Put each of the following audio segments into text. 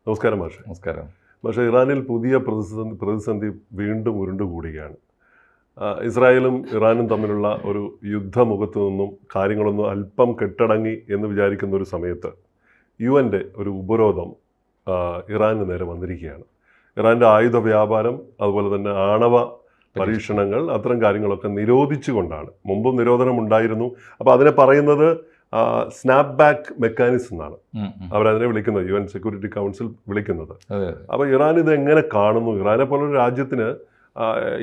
നമസ്കാരം മാഷെ. നമസ്കാരം. പക്ഷേ ഇറാനിൽ പുതിയ പ്രതിസന്ധി വീണ്ടും ഉരുണ്ടുകൂടുകയാണ്. ഇസ്രായേലും ഇറാനും തമ്മിലുള്ള ഒരു യുദ്ധമുഖത്തു നിന്നും കാര്യങ്ങളൊന്നും അല്പം കെട്ടടങ്ങി എന്ന് വിചാരിക്കുന്ന ഒരു സമയത്ത് UN-ൻ്റെ ഒരു ഉപരോധം ഇറാന് നേരെ വന്നിരിക്കുകയാണ്. ഇറാൻ്റെ ആയുധ വ്യാപാരം, അതുപോലെ തന്നെ ആണവ പരീക്ഷണങ്ങൾ, അത്തരം കാര്യങ്ങളൊക്കെ നിരോധിച്ചുകൊണ്ടാണ്. മുമ്പും നിരോധനം ഉണ്ടായിരുന്നു. അപ്പോൾ അതിനെ പറയുന്നത് സ്നാപ്പ് ബാക്ക് മെക്കാനിസം എന്നാണ് അവരതിനെ വിളിക്കുന്നത്, UN സെക്യൂരിറ്റി കൗൺസിൽ വിളിക്കുന്നത്. അപ്പോൾ ഇറാൻ ഇത് എങ്ങനെ കാണുന്നു? ഇറാനെ പോലൊരു രാജ്യത്തിന്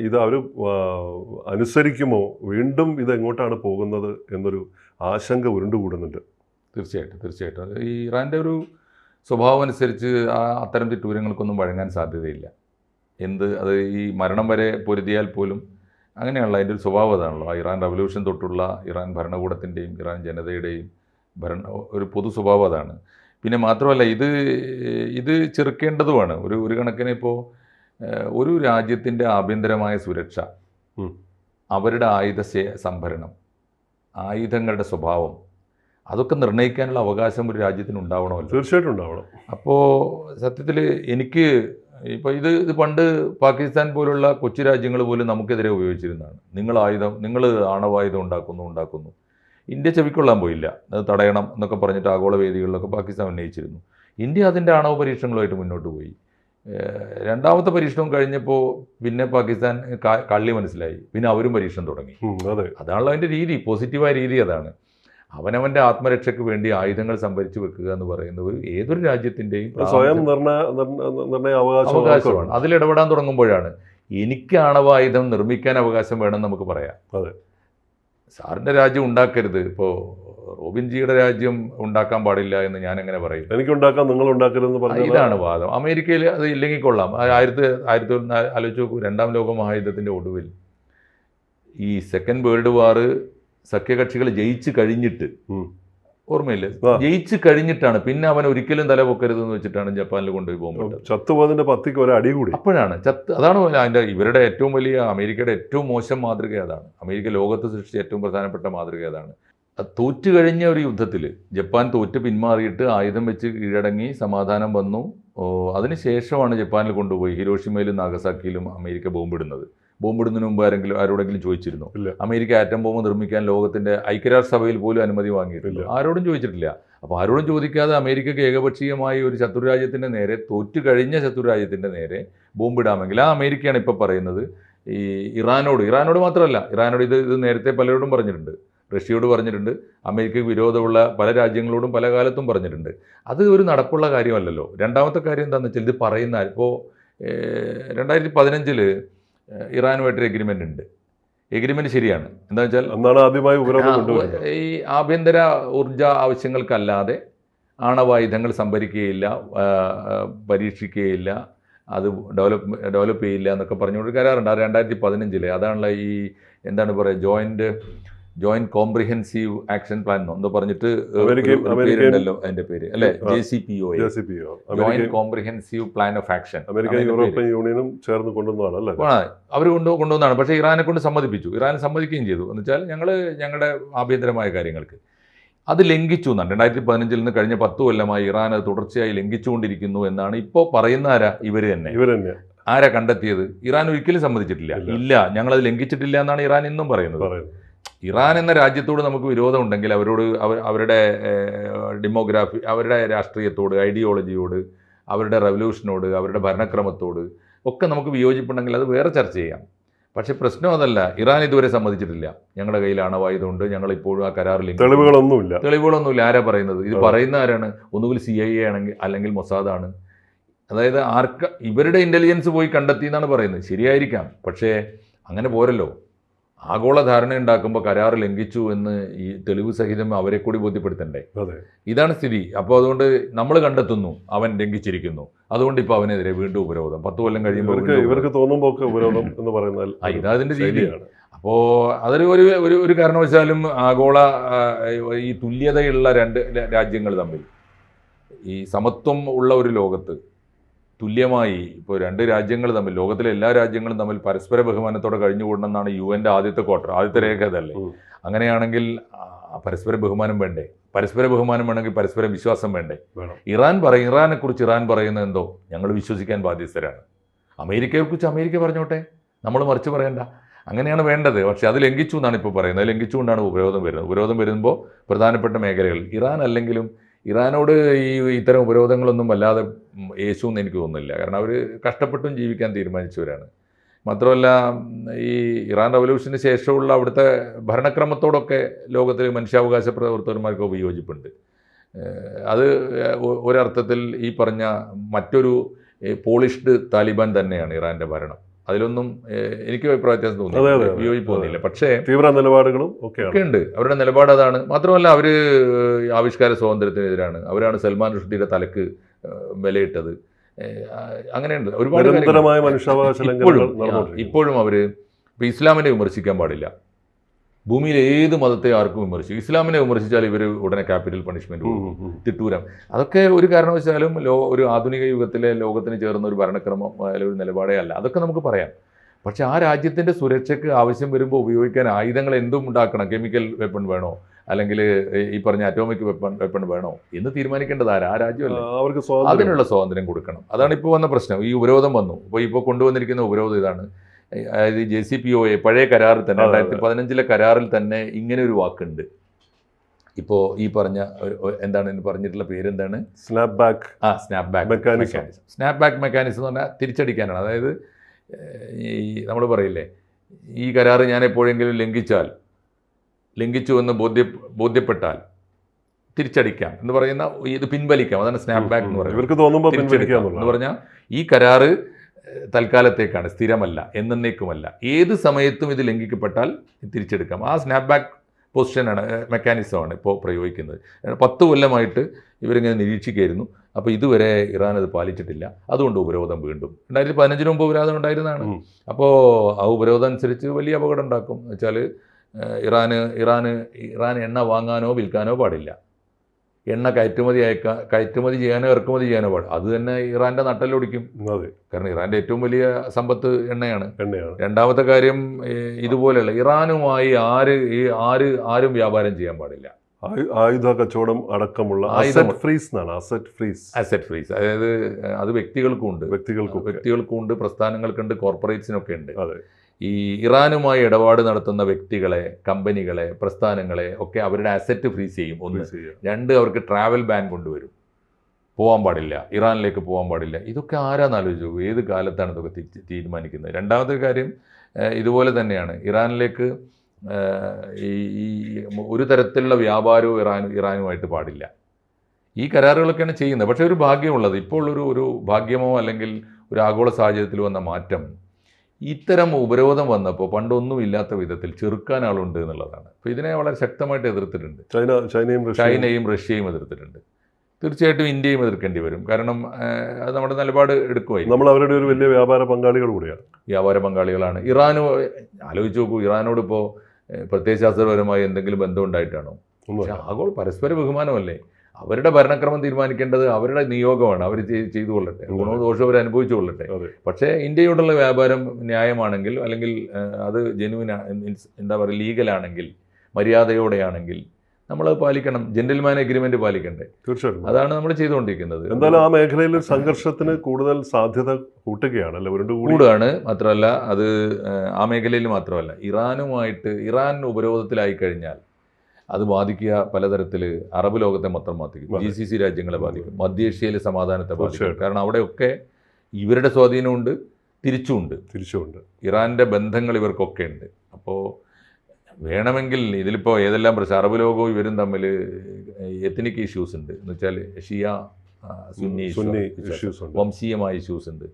ഇത് അവർ അനുസരിക്കുമോ? വീണ്ടും ഇത് എങ്ങോട്ടാണ് പോകുന്നത് എന്നൊരു ആശങ്ക ഉരുണ്ടുകൂടുന്നുണ്ട്. തീർച്ചയായിട്ടും ഈ ഇറാൻ്റെ ഒരു സ്വഭാവം അനുസരിച്ച് അത്തരം തിട്ടൂരങ്ങൾക്കൊന്നും വഴങ്ങാൻ സാധ്യതയില്ല. അത് ഈ മരണം വരെ പൊരുതിയാൽ പോലും അങ്ങനെയുള്ള അതിൻ്റെ ഒരു സ്വഭാവം അതാണല്ലോ. ഇറാൻ റവല്യൂഷൻ തൊട്ടുള്ള ഇറാൻ ഭരണകൂടത്തിൻ്റെയും ഇറാൻ ജനതയുടെയും ഒരു പൊതു സ്വഭാവം അതാണ്. പിന്നെ മാത്രമല്ല ഇത് ചെറുക്കേണ്ടതുമാണ്. ഒരു കണക്കിന് ഇപ്പോൾ ഒരു രാജ്യത്തിൻ്റെ ആഭ്യന്തരമായ സുരക്ഷ, അവരുടെ ആയുധ സംഭരണം, ആയുധങ്ങളുടെ സ്വഭാവം, അതൊക്കെ നിർണ്ണയിക്കാനുള്ള അവകാശം ഒരു രാജ്യത്തിന് ഉണ്ടാവണമല്ലോ. തീർച്ചയായിട്ടും ഉണ്ടാവണം. അപ്പോൾ സത്യത്തിൽ എനിക്ക് ഇപ്പോൾ ഇത് പണ്ട് പാകിസ്ഥാൻ പോലുള്ള കൊച്ചു രാജ്യങ്ങൾ പോലും നമുക്കെതിരെ ഉപയോഗിച്ചിരുന്നതാണ്. നിങ്ങൾ ആണവായുധം ഉണ്ടാക്കുന്നു. ഇന്ത്യ ചെവിക്കൊള്ളാൻ പോയില്ല. അത് തടയണം എന്നൊക്കെ പറഞ്ഞിട്ട് ആഗോള വേദികളിലൊക്കെ പാകിസ്ഥാൻ ഉന്നയിച്ചിരുന്നു. ഇന്ത്യ അതിൻ്റെ ആണവ പരീക്ഷണങ്ങളുമായിട്ട് മുന്നോട്ട് പോയി. രണ്ടാമത്തെ പരീക്ഷണം കഴിഞ്ഞപ്പോൾ പിന്നെ പാകിസ്ഥാൻ കള്ളി മനസ്സിലായി. പിന്നെ അവരും പരീക്ഷണം തുടങ്ങി. അതാണല്ലോ അതിൻ്റെ രീതി, പോസിറ്റീവായ രീതി അതാണ്. അവനവൻ്റെ ആത്മരക്ഷയ്ക്ക് വേണ്ടി ആയുധങ്ങൾ സംഭരിച്ചു വെക്കുക എന്ന് പറയുന്നത് ഏതൊരു രാജ്യത്തിൻ്റെയും സ്വയം അവകാശമാണ്. അതിലിടപെടാൻ തുടങ്ങുമ്പോഴാണ് എനിക്ക് ആണവായുധം നിർമ്മിക്കാൻ അവകാശം വേണമെന്ന് നമുക്ക് പറയാം. സാറിൻ്റെ രാജ്യം ഉണ്ടാക്കരുത്, ഇപ്പോൾ റോബിൻജിയുടെ രാജ്യം ഉണ്ടാക്കാൻ പാടില്ല എന്ന് ഞാൻ എങ്ങനെ പറയും? എനിക്കുണ്ടാക്കാം, നിങ്ങൾ ഉണ്ടാക്കരുതെന്ന് പറഞ്ഞു. ഇതാണ് വാദം. അമേരിക്കയിൽ അത് ഇല്ലെങ്കിൽ കൊള്ളാം. ആലോചിച്ച് നോക്കൂ, രണ്ടാം ലോക മഹായുദ്ധത്തിൻ്റെ ഒടുവിൽ ഈ സെക്കൻഡ് വേൾഡ് വാർ സഖ്യകക്ഷികൾ ജയിച്ചു കഴിഞ്ഞിട്ട്, ഓർമ്മയില്ലേ, ജയിച്ചു കഴിഞ്ഞിട്ടാണ് പിന്നെ അവൻ ഒരിക്കലും തല പൊക്കരുതെന്ന് വെച്ചിട്ടാണ് ജപ്പാനിൽ കൊണ്ടുപോയി പോകുമ്പോൾ ചത്തുപോതിന്റെ പത്തിക്ക് ഒരു അടി കൂടി. അപ്പോഴാണ് അതാണ് അതിൻ്റെ ഇവരുടെ ഏറ്റവും വലിയ, അമേരിക്കയുടെ ഏറ്റവും മോശം മാതൃക അതാണ്. അമേരിക്ക ലോകത്ത് സൃഷ്ടിച്ച ഏറ്റവും പ്രധാനപ്പെട്ട മാതൃക അതാണ്. തോറ്റു കഴിഞ്ഞ ഒരു യുദ്ധത്തിൽ ജപ്പാൻ തോറ്റ് പിന്മാറിയിട്ട് ആയുധം വെച്ച് കീഴടങ്ങി സമാധാനം വന്നു. അതിനുശേഷമാണ് ജപ്പാനിൽ കൊണ്ടുപോയി ഹിരോഷിമയിലും നാഗസാക്കിയിലും അമേരിക്ക ബോംബിടുന്നത്. ബോംബിടുന്നതിന് മുമ്പ് ആരോടെങ്കിലും ചോദിച്ചിരുന്നു? അമേരിക്ക ആറ്റം ബോംബ് നിർമ്മിക്കാൻ ലോകത്തിൻ്റെ ഐക്യരാഷ്ട്രസഭയിൽ പോലും അനുമതി വാങ്ങിയിട്ടില്ല. ആരോടും ചോദിച്ചിട്ടില്ല. അപ്പോൾ ആരോടും ചോദിക്കാതെ അമേരിക്കയ്ക്ക് ഏകപക്ഷീയമായി ഒരു ശത്രുരാജ്യത്തിൻ്റെ നേരെ, തോറ്റു കഴിഞ്ഞ ശത്രുരാജ്യത്തിൻ്റെ നേരെ ബോംബിടാമെങ്കിൽ ആ അമേരിക്കയാണ് ഇപ്പോൾ പറയുന്നത് ഈ ഇറാനോട് മാത്രമല്ല, ഇറാനോട് ഇത് നേരത്തെ പലരോടും പറഞ്ഞിട്ടുണ്ട്. റഷ്യയോട് പറഞ്ഞിട്ടുണ്ട്. അമേരിക്കയ്ക്ക് വിരോധമുള്ള പല രാജ്യങ്ങളോടും പല കാലത്തും പറഞ്ഞിട്ടുണ്ട്. അത് ഒരു നടപ്പുള്ള കാര്യമല്ലല്ലോ. രണ്ടാമത്തെ കാര്യം എന്താണെന്ന് വെച്ചാൽ, ഇത് പറയുന്ന ഇപ്പോൾ 2015 ഇറാനുമായിട്ടൊരു എഗ്രിമെൻ്റ് ഉണ്ട്. എഗ്രിമെൻ്റ് ശരിയാണ്. എന്താ വെച്ചാൽ, ഈ ആഭ്യന്തര ഊർജ ആവശ്യങ്ങൾക്കല്ലാതെ ആണവായുധങ്ങൾ സംഭരിക്കുകയില്ല, പരീക്ഷിക്കുകയില്ല, അത് ഡെവലപ്പ് ചെയ്യില്ല എന്നൊക്കെ പറഞ്ഞുകൊണ്ട് കരാറുണ്ട്. 2015 അതാണല്ലോ ഈ എന്താണ് പറയുക, ജോയിന്റ് കോംപ്രിഹെൻസീവ് ആക്ഷൻ പ്ലാൻ എന്തോ പറഞ്ഞിട്ട് പേരുണ്ടല്ലോ അതിന്റെ പേര്, അല്ലെ? JCPOA, joint comprehensive plan of action. European യൂണിയനും ചേർന്ന് കൊണ്ടുവന്നതാണ്. അവർ കൊണ്ടുവന്നതാണ്. പക്ഷേ ഇറാനെ കൊണ്ട് സമ്മതിപ്പിച്ചു. ഇറാൻ സമ്മതിക്കുകയും ചെയ്തു. എന്ന് വെച്ചാൽ ഞങ്ങളുടെ ആഭ്യന്തരമായ കാര്യങ്ങൾക്ക് അത് ലംഘിച്ചു എന്നാണ്. 2015 നിന്ന് കഴിഞ്ഞ 10 കൊല്ലമായി ഇറാൻ അത് തുടർച്ചയായി ലംഘിച്ചുകൊണ്ടിരിക്കുന്നു എന്നാണ് ഇപ്പോൾ പറയുന്ന ഇവർ തന്നെ. ആരാ കണ്ടെത്തിയത്? ഇറാൻ ഒരിക്കലും സമ്മതിച്ചിട്ടില്ല. ഇല്ല, ഞങ്ങളത് ലംഘിച്ചിട്ടില്ല എന്നാണ് ഇറാൻ ഇന്നും പറയുന്നത്. ഇറാൻ എന്ന രാജ്യത്തോട് നമുക്ക് വിരോധമുണ്ടെങ്കിൽ അവരുടെ ഡെമോഗ്രാഫി, അവരുടെ രാഷ്ട്രീയത്തോട്, ഐഡിയോളജിയോട്, അവരുടെ റവല്യൂഷനോട്, അവരുടെ ഭരണക്രമത്തോട് ഒക്കെ നമുക്ക് വിയോജിപ്പുണ്ടെങ്കിൽ അത് വേറെ ചർച്ച ചെയ്യാം. പക്ഷെ പ്രശ്നം അതല്ല. ഇറാൻ ഇതുവരെ സമ്മതിച്ചിട്ടില്ല ഞങ്ങളുടെ കയ്യിൽ ആണവായുധമുണ്ട്, ഞങ്ങളിപ്പോഴും ആ കരാറിൽ തെളിവുകളൊന്നുമില്ല. ആരാ പറയുന്നത്? ഇത് പറയുന്ന ആരാണ്? ഒന്നുകിൽ CIA ആണെങ്കിൽ, അല്ലെങ്കിൽ മൊസാദാണ്. അതായത് ഇവരുടെ ഇൻ്റലിജൻസ് പോയി കണ്ടെത്തി എന്നാണ് പറയുന്നത്. ശരിയായിരിക്കാം, പക്ഷേ അങ്ങനെ പോരല്ലോ. ആഗോള ധാരണ ഉണ്ടാക്കുമ്പോൾ കരാർ ലംഘിച്ചു എന്ന് ഈ തെളിവ് സഹിതം അവരെ കൂടി ബോധ്യപ്പെടുത്തണ്ടേ? ഇതാണ് സ്ഥിതി. അപ്പോൾ അതുകൊണ്ട് നമ്മൾ കണ്ടെത്തുന്നു അവൻ ലംഘിച്ചിരിക്കുന്നു, അതുകൊണ്ട് ഇപ്പോൾ അവനെതിരെ വീണ്ടും ഉപരോധം. 10 കൊല്ലം കഴിയുമ്പോൾ ഇവർക്ക് തോന്നുമ്പോൾ ഉപരോധം എന്ന് പറയുന്നത് ഇതതിൻ്റെ രീതിയാണ്. അപ്പോൾ അതൊരു ഒരു കാരണവശാലും ആഗോള ഈ തുല്യതയുള്ള രണ്ട് രാജ്യങ്ങൾ തമ്മിൽ, ഈ സമത്വം ഉള്ള ഒരു ലോകത്ത് തുല്യമായി ഇപ്പോൾ രണ്ട് രാജ്യങ്ങൾ തമ്മിൽ, ലോകത്തിലെ എല്ലാ രാജ്യങ്ങളും തമ്മിൽ പരസ്പര ബഹുമാനത്തോടെ കഴിഞ്ഞുകൂടണമെന്നാണ് UN-ന്റെ ആദ്യത്തെ രേഖ. അതല്ലേ? അങ്ങനെയാണെങ്കിൽ പരസ്പര ബഹുമാനം വേണ്ടേ? പരസ്പര ബഹുമാനം വേണമെങ്കിൽ പരസ്പര വിശ്വാസം വേണ്ടേ? വേണം. ഇറാനെക്കുറിച്ച് ഇറാൻ പറയുന്നത് എന്തോ ഞങ്ങൾ വിശ്വസിക്കാൻ ബാധ്യസ്ഥരാണ്. അമേരിക്കയെക്കുറിച്ച് അമേരിക്ക പറഞ്ഞോട്ടെ, നമ്മൾ മറിച്ച് പറയണ്ട. അങ്ങനെയാണ് വേണ്ടത്. പക്ഷേ അത് ലംഘിച്ചു എന്നാണ് ഇപ്പോൾ പറയുന്നത്. അത് ലംഘിച്ചുകൊണ്ടാണ് ഉപരോധം വരുന്നത്. ഉപരോധം വരുമ്പോൾ പ്രധാനപ്പെട്ട മേഖലകൾ ഇറാൻ അല്ലെങ്കിലും ഇറാനോട് ഇത്തരം ഉപരോധങ്ങളൊന്നും വല്ലാതെ യേശുവെന്ന് എനിക്ക് തോന്നുന്നില്ല. കാരണം അവർ കഷ്ടപ്പെട്ടും ജീവിക്കാൻ തീരുമാനിച്ചവരാണ്. മാത്രമല്ല ഈ ഇറാൻ റവല്യൂഷന് ശേഷമുള്ള അവിടുത്തെ ഭരണക്രമത്തോടൊക്കെ ലോകത്തിലെ മനുഷ്യാവകാശ പ്രവർത്തകന്മാർക്ക് വിയോജിപ്പുണ്ട്. അത് ഒരർത്ഥത്തിൽ ഈ പറഞ്ഞ മറ്റൊരു പോളിഷ്ഡ് താലിബാൻ തന്നെയാണ് ഇറാൻ്റെ ഭരണം. അതിലൊന്നും എനിക്ക് അഭിപ്രായ വ്യത്യാസം തോന്നുന്നില്ല, വിയോജിപ്പ് തോന്നിയില്ല. പക്ഷേ തീവ്ര നിലപാടുകളും ഒക്കെ ഉണ്ട്. അവരുടെ നിലപാട് അതാണ്. മാത്രമല്ല അവർ ആവിഷ്കാര സ്വാതന്ത്ര്യത്തിനെതിരാണ്. അവരാണ് സൽമാൻ റുഷ്ദിയുടെ തലക്ക് വിലയിട്ടത്. അങ്ങനെയുണ്ട് ഒരുപാട് ഇപ്പോഴും അവർ ഇപ്പോൾ ഇസ്ലാമിനെ വിമർശിക്കാൻ പാടില്ല. ഭൂമിയിൽ ഏത് മതത്തെ ആർക്കും വിമർശിക്കും. ഇസ്ലാമിനെ വിമർശിച്ചാൽ ഇവർ ഉടനെ ക്യാപിറ്റൽ പണിഷ്മെൻറ്റ് തിട്ടൂരം. അതൊക്കെ ഒരു കാരണവശാലും ഒരു ആധുനിക യുഗത്തിലെ ലോകത്തിന് ചേർന്ന ഒരു ഭരണക്രമം അല്ലെങ്കിൽ ഒരു നിലപാടേ അല്ല. അതൊക്കെ നമുക്ക് പറയാം. പക്ഷേ ആ രാജ്യത്തിൻ്റെ സുരക്ഷയ്ക്ക് ആവശ്യം വരുമ്പോൾ ഉപയോഗിക്കാൻ ആയുധങ്ങൾ എന്തും ഉണ്ടാക്കണം. കെമിക്കൽ വെപ്പൺ വേണോ അല്ലെങ്കിൽ ഈ പറഞ്ഞ അറ്റോമിക് വെപ്പൺ വേണോ എന്ന് തീരുമാനിക്കേണ്ടത് ആ രാജ്യമല്ലേ. അതിനുള്ള സ്വാതന്ത്ര്യം കൊടുക്കണം. അതാണ് ഇപ്പോൾ വന്ന പ്രശ്നം. ഈ ഉപരോധം വന്നു. ഇപ്പോൾ കൊണ്ടുവന്നിരിക്കുന്ന ഉപരോധം ഇതാണ്. അതായത് JCPOA പഴയ കരാറിൽ തന്നെ 2015 കരാറിൽ തന്നെ ഇങ്ങനെ ഒരു വാക്കുണ്ട്. ഇപ്പോൾ ഈ പറഞ്ഞ എന്താണ് പറഞ്ഞിട്ടുള്ള പേരെന്താണ്? Snap back mechanism. Snap back mechanism എന്ന് പറഞ്ഞാൽ തിരിച്ചടിക്കാനാണ്. അതായത് ഈ നമ്മൾ പറയില്ലേ, ഈ കരാറ് ഞാൻ എപ്പോഴെങ്കിലും ലംഘിച്ചു എന്ന് ബോധ്യപ്പെട്ടാൽ തിരിച്ചടിക്കാം എന്ന് പറയുന്ന ഇത് പിൻവലിക്കാം. അതാണ് സ്നാപ്പ് ബാക്ക് എന്ന് പറയുന്നത്. എന്ന് പറഞ്ഞാൽ ഈ കരാറ് തൽക്കാലത്തേക്കാണ്, സ്ഥിരമല്ല, എന്നേക്കുമല്ല. ഏത് സമയത്തും ഇത് ലംഘിക്കപ്പെട്ടാൽ തിരിച്ചെടുക്കാം. ആ സ്നാപ്പ് ബാക്ക് പൊസിഷനാണ്, മെക്കാനിസമാണ് ഇപ്പോൾ പ്രയോഗിക്കുന്നത്. 10 കൊല്ലമായിട്ട് ഇവരിങ്ങനെ നിരീക്ഷിക്കുകയായിരുന്നു. അപ്പോൾ ഇതുവരെ ഇറാൻ അത് പാലിച്ചിട്ടില്ല. അതുകൊണ്ട് ഉപരോധം വീണ്ടും 2015 മുമ്പ് ഉപരോധം ഉണ്ടായിരുന്നതാണ്. അപ്പോൾ ആ ഉപരോധം അനുസരിച്ച് വലിയ അപകടം ഉണ്ടാക്കും. എന്ന് വെച്ചാൽ ഇറാൻ എണ്ണ വാങ്ങാനോ വിൽക്കാനോ പാടില്ല. എണ്ണ കയറ്റുമതി ചെയ്യാനോ ഇറക്കുമതി ചെയ്യാനോ പാടില്ല. അത് തന്നെ ഇറാൻ്റെ നട്ടലൊടിക്കും. കാരണം ഇറാൻ്റെ ഏറ്റവും വലിയ സമ്പത്ത് എണ്ണയാണ്. രണ്ടാമത്തെ കാര്യം ഇതുപോലെയുള്ള ഇറാനുമായി ആരും വ്യാപാരം ചെയ്യാൻ പാടില്ല. ആയുധ കച്ചവടം അടക്കമുള്ള അസറ്റ് ഫ്രീസ്. അതായത് അത് വ്യക്തികൾക്കുണ്ട്, പ്രസ്ഥാനങ്ങൾക്കുണ്ട്, കോർപ്പറേറ്റ്സിനൊക്കെ ഉണ്ട്. ഈ ഇറാനുമായി ഇടപാട് നടത്തുന്ന വ്യക്തികളെ, കമ്പനികളെ, പ്രസ്ഥാനങ്ങളെ ഒക്കെ അവരുടെ അസറ്റ് ഫ്രീസ് ചെയ്യും. 1. 2, അവർക്ക് ട്രാവൽ ബാൻ കൊണ്ടുവരും. പോകാൻ പാടില്ല, ഇറാനിലേക്ക് പോകാൻ പാടില്ല. ഇതൊക്കെ ആരാന്ന് ആലോചിച്ചു? ഏത് കാലത്താണ് ഇതൊക്കെ തീരുമാനിക്കുന്നത്? രണ്ടാമത്തെ കാര്യം ഇതുപോലെ തന്നെയാണ്. ഇറാനിലേക്ക് ഈ ഒരു തരത്തിലുള്ള വ്യാപാരവും ഇറാനുമായിട്ട് പാടില്ല. ഈ കരാറുകളൊക്കെയാണ് ചെയ്യുന്നത്. പക്ഷേ ഒരു ഭാഗ്യമുള്ളത്, ഇപ്പോൾ ഒരു ഭാഗ്യമോ അല്ലെങ്കിൽ ഒരു ആഗോള സാഹചര്യത്തിൽ വന്ന മാറ്റം, ഇത്തരം ഉപരോധം വന്നപ്പോൾ പണ്ടൊന്നും ഇല്ലാത്ത വിധത്തിൽ ചെറുക്കാൻ ആളുണ്ട് എന്നുള്ളതാണ്. അപ്പോൾ ഇതിനെ വളരെ ശക്തമായിട്ട് എതിർത്തിട്ടുണ്ട്. ചൈനയും റഷ്യയും എതിർത്തിട്ടുണ്ട്. തീർച്ചയായിട്ടും ഇന്ത്യയും എതിർക്കേണ്ടി വരും. കാരണം അത് നമ്മുടെ നിലപാട് എടുക്കുമായിരിക്കും. നമ്മൾ അവരുടെ ഒരു വലിയ വ്യാപാര പങ്കാളികളാണ്. ഇറാന് ആലോചിച്ച് നോക്കൂ, ഇറാനോട് ഇപ്പോൾ പ്രത്യയശാസ്ത്രപരമായി എന്തെങ്കിലും ബന്ധം ഉണ്ടായിട്ടാണോ? ആഗോള പരസ്പര ബഹുമാനമല്ലേ. അവരുടെ ഭരണക്രമം തീരുമാനിക്കേണ്ടത് അവരുടെ നിയോഗമാണ്. അവർ ചെയ്തു കൊള്ളട്ടെ, ഗുണവും ദോഷവും അവർ അനുഭവിച്ചു കൊള്ളട്ടെ. പക്ഷേ ഇന്ത്യയോടുള്ള വ്യാപാരം ന്യായമാണെങ്കിൽ, അല്ലെങ്കിൽ അത് ജെന്യുവിൻ, എന്താ പറയുക, ലീഗലാണെങ്കിൽ, മര്യാദയോടെയാണെങ്കിൽ നമ്മൾ പാലിക്കണം. ജെന്റിൽമാൻ എഗ്രിമെന്റ് പാലിക്കണ്ടേ? തീർച്ചയായിട്ടും. അതാണ് നമ്മൾ ചെയ്തുകൊണ്ടിരിക്കുന്നത്. എന്തായാലും ആ മേഖലയിൽ സംഘർഷത്തിന് കൂടുതൽ സാധ്യത കൂടുകയാണ്. മാത്രമല്ല അത് ആ മേഖലയിൽ മാത്രമല്ല, ഇറാൻ ഉപരോധത്തിലായി കഴിഞ്ഞാൽ അത് ബാധിക്കുക പലതരത്തിൽ അറബ് ലോകത്തെ മൊത്തം ബാധിക്കും. GCC രാജ്യങ്ങളെ ബാധിക്കും. മധ്യേഷ്യയിലെ സമാധാനത്തെ ബാധിക്കും. കാരണം അവിടെയൊക്കെ ഇവരുടെ സ്വാധീനമുണ്ട്, തിരിച്ചുമുണ്ട്. ഇറാൻ്റെ ബന്ധങ്ങൾ ഇവർക്കൊക്കെ ഉണ്ട്. അപ്പോൾ വേണമെങ്കിൽ ഇതിലിപ്പോൾ ഏതെല്ലാം പ്രശ്നം, അറബ് ലോകവും ഇവരും തമ്മിൽ എത്നിക് ഇഷ്യൂസ് ഉണ്ട്. എന്ന് വെച്ചാൽ ഷിയ സുന്നി വംശീയമായ ഇഷ്യൂസ് ഉണ്ട്.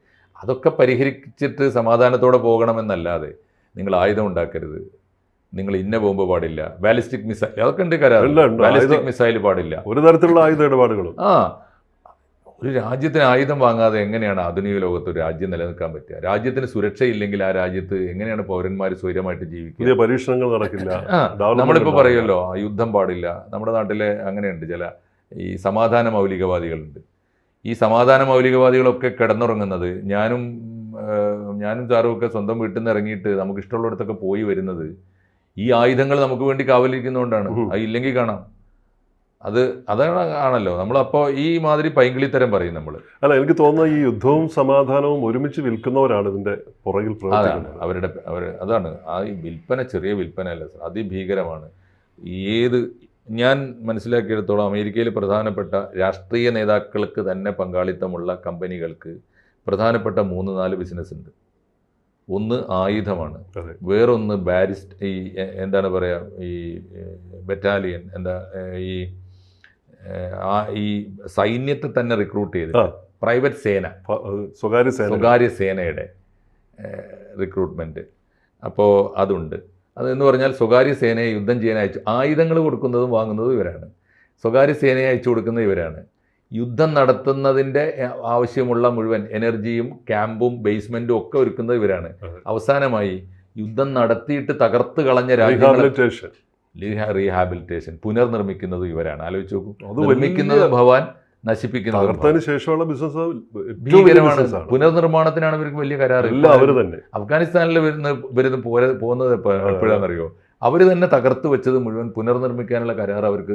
അതൊക്കെ പരിഹരിച്ചിട്ട് സമാധാനത്തോടെ പോകണമെന്നല്ലാതെ നിങ്ങൾ ആയുധം ഉണ്ടാക്കരുത്, നിങ്ങൾ ഇന്ന ബോംബ് പാടില്ല, ബാലിസ്റ്റിക് മിസൈൽ, അതൊക്കെ ഉണ്ട് കരാർ. ബാലിസ്റ്റിക് മിസൈൽ പാടില്ല, ഒരു തരത്തിലുള്ള ആയുധ ഇടപാടുകളും. ഒരു രാജ്യത്തിന് ആയുധം വാങ്ങാതെ എങ്ങനെയാണ് ആധുനിക ലോകത്ത് ഒരു രാജ്യം നിലനിൽക്കാൻ പറ്റുക? രാജ്യത്തിന് സുരക്ഷയില്ലെങ്കിൽ ആ രാജ്യത്ത് എങ്ങനെയാണ് പൗരന്മാർ സ്വൈര്യമായിട്ട് ജീവിക്കുക? പരീക്ഷണങ്ങൾ നടക്കില്ല. നമ്മളിപ്പോൾ പറയുമല്ലോ യുദ്ധം പാടില്ല. നമ്മുടെ നാട്ടിലെ അങ്ങനെയുണ്ട്, ചില ഈ സമാധാന മൗലികവാദികളുണ്ട്. ഈ സമാധാന മൗലികവാദികളൊക്കെ കിടന്നുറങ്ങുന്നത്, ഞാനും ചാറുമൊക്കെ സ്വന്തം വീട്ടിൽ നിന്ന് ഇറങ്ങിയിട്ട് നമുക്ക് ഇഷ്ടമുള്ളിടത്തൊക്കെ പോയി വരുന്നത് ഈ ആയുധങ്ങൾ നമുക്ക് വേണ്ടി കാവലിരിക്കുന്നതുകൊണ്ടാണ്. അത് ഇല്ലെങ്കിൽ കാണാം. ആണല്ലോ നമ്മളപ്പോൾ ഈ മാതിരി പൈങ്കിളിത്തരം പറയും നമ്മൾ. അല്ല, എനിക്ക് തോന്നുന്നത് ഈ യുദ്ധവും സമാധാനവും ഒരുമിച്ച് വിൽക്കുന്നവരാണ് ഇതിന്റെ പുറകിൽ പ്രവർത്തിക്കുന്നത്. അതാണ് ആ വിൽപ്പന, ചെറിയ വിൽപ്പനയല്ല സർ, അതിഭീകരമാണ്. ഞാൻ മനസ്സിലാക്കിയെടുത്തോളം അമേരിക്കയിൽ പ്രധാനപ്പെട്ട രാഷ്ട്രീയ നേതാക്കൾക്ക് തന്നെ പങ്കാളിത്തമുള്ള കമ്പനികൾക്ക് പ്രധാനപ്പെട്ട 3-4 ബിസിനസ് ഉണ്ട്. ഒന്ന് ആയുധമാണ്, വേറൊന്ന് എന്താണ് പറയുക, ഈ ബറ്റാലിയൻ, ഈ സൈന്യത്തെ തന്നെ റിക്രൂട്ട് ചെയ്ത് പ്രൈവറ്റ് സേന, സ്വകാര്യ സേനയുടെ റിക്രൂട്ട്മെൻറ്റ്. അപ്പോൾ അതുണ്ട്. അതെന്ന് പറഞ്ഞാൽ സ്വകാര്യ സേനയെ യുദ്ധം ചെയ്യാൻ ആയുധങ്ങൾ കൊടുക്കുന്നതും വാങ്ങുന്നതും ഇവരാണ്. സ്വകാര്യ സേനയെ അയച്ചു കൊടുക്കുന്നത് ഇവരാണ്. യുദ്ധം നടത്തുന്നതിൻ്റെ ആവശ്യമുള്ള മുഴുവൻ എനർജിയും ക്യാമ്പും ബേസ്മെൻറ്റും ഒക്കെ ഒരുക്കുന്നത് ഇവരാണ്. അവസാനമായി യുദ്ധം നടത്തിയിട്ട് തകർത്ത് കളഞ്ഞ റീഹാബിലിറ്റേഷൻ, പുനർനിർമ്മിക്കുന്നത് ഇവരാണ്. ആലോചിച്ച് നോക്കൂ, നിർമ്മിക്കുന്നത് ഭവാൻ, നശിപ്പിക്കുന്നത് ശേഷമുള്ള ബിസിനസ് ഭീകരമാണ്. പുനർനിർമ്മാണത്തിനാണ് ഇവർക്ക് വലിയ കരാർ. അഫ്ഗാനിസ്ഥാനിൽ പോകുന്നത് എപ്പോഴാണെന്നറിയോ? അവർ തന്നെ തകർത്ത് വെച്ചത് മുഴുവൻ പുനർനിർമ്മിക്കാനുള്ള കരാർ അവർക്ക്.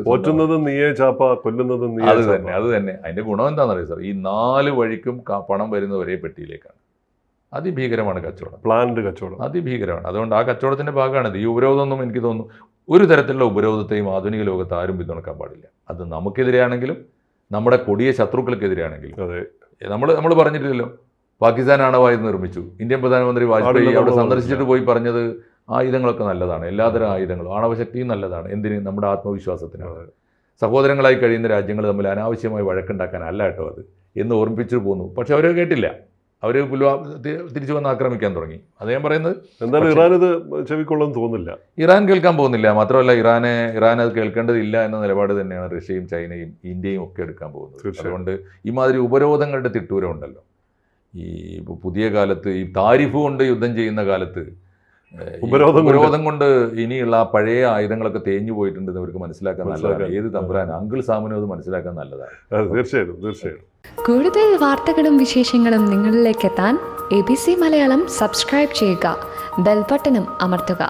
അത് തന്നെ അതിന്റെ ഗുണം എന്താണെന്നറിയോ സാർ? ഈ 4 വഴിക്കും പണം വരുന്ന ഒരേ പെട്ടിയിലേക്കാണ്. അതിഭീകരമാണ് കച്ചവടം, പ്ലാൻഡ് കച്ചവടം, അതിഭീകരമാണ്. അതുകൊണ്ട് ആ കച്ചവടത്തിന്റെ ഭാഗമാണിത്. ഈ ഉപരോധമൊന്നും എനിക്ക് തോന്നുന്നു ഒരു തരത്തിലുള്ള ഉപരോധത്തെയും ആധുനിക ലോകത്ത് ആരും പിന്തുണക്കാൻ പാടില്ല. അത് നമുക്കെതിരെയാണെങ്കിലും നമ്മുടെ കൊടിയ ശത്രുക്കൾക്കെതിരെയാണെങ്കിലും. നമ്മൾ പറഞ്ഞിട്ടില്ലല്ലോ, പാകിസ്ഥാൻ ആണവായുധം നിർമ്മിച്ചു. ഇന്ത്യൻ പ്രധാനമന്ത്രി വാജ്പേയി അവിടെ സന്ദർശിച്ചിട്ട് പോയി പറഞ്ഞത് ആയുധങ്ങളൊക്കെ നല്ലതാണ്, എല്ലാതരം ആയുധങ്ങളും, ആണവശക്തിയും നല്ലതാണ്. എന്തിന്? നമ്മുടെ ആത്മവിശ്വാസത്തിനാണ്. സഹോദരങ്ങളായി കഴിയുന്ന രാജ്യങ്ങൾ തമ്മിൽ അനാവശ്യമായി വഴക്കുണ്ടാക്കാനല്ല കേട്ടോ അത് എന്ന് ഓർമ്മിപ്പിച്ചു പോന്നു. പക്ഷെ അവർ കേട്ടില്ല. അവർ തിരിച്ചു വന്ന് ആക്രമിക്കാൻ തുടങ്ങി. അത് ഞാൻ പറയുന്നത്. എന്തായാലും ഇറാൻ ഇത് ചെവിക്കൊള്ളും തോന്നുന്നില്ല. ഇറാൻ കേൾക്കാൻ പോകുന്നില്ല. മാത്രമല്ല ഇറാൻ അത് കേൾക്കേണ്ടതില്ല എന്ന നിലപാട് തന്നെയാണ് റഷ്യയും ചൈനയും ഇന്ത്യയും ഒക്കെ എടുക്കാൻ പോകുന്നത്. അതുകൊണ്ട് ഈ മാതിരി ഉപരോധങ്ങളുടെ തിട്ടൂരം ഉണ്ടല്ലോ, ഈ പുതിയ കാലത്ത് ഈ താരിഫ് കൊണ്ട് യുദ്ധം ചെയ്യുന്ന കാലത്ത് ഉപരോധം കൊണ്ട് ഇനിയുള്ള പഴയ ആയുധങ്ങളൊക്കെ തേഞ്ഞു പോയിട്ടുണ്ടെന്ന് അവർക്ക് മനസ്സിലാക്കാൻ നല്ലതാണ്. ഏത് തമ്പുരാൻ അങ്കിൾ സാമിനും അത് മനസ്സിലാക്കാൻ നല്ലതാണ്. തീർച്ചയായിട്ടും. കൂടുതൽ വാർത്തകളും വിശേഷങ്ങളും നിങ്ങളിലേക്ക് എത്താൻ ABC മലയാളം സബ്സ്ക്രൈബ് ചെയ്യുക, ബെൽ ബട്ടണും അമർത്തുക.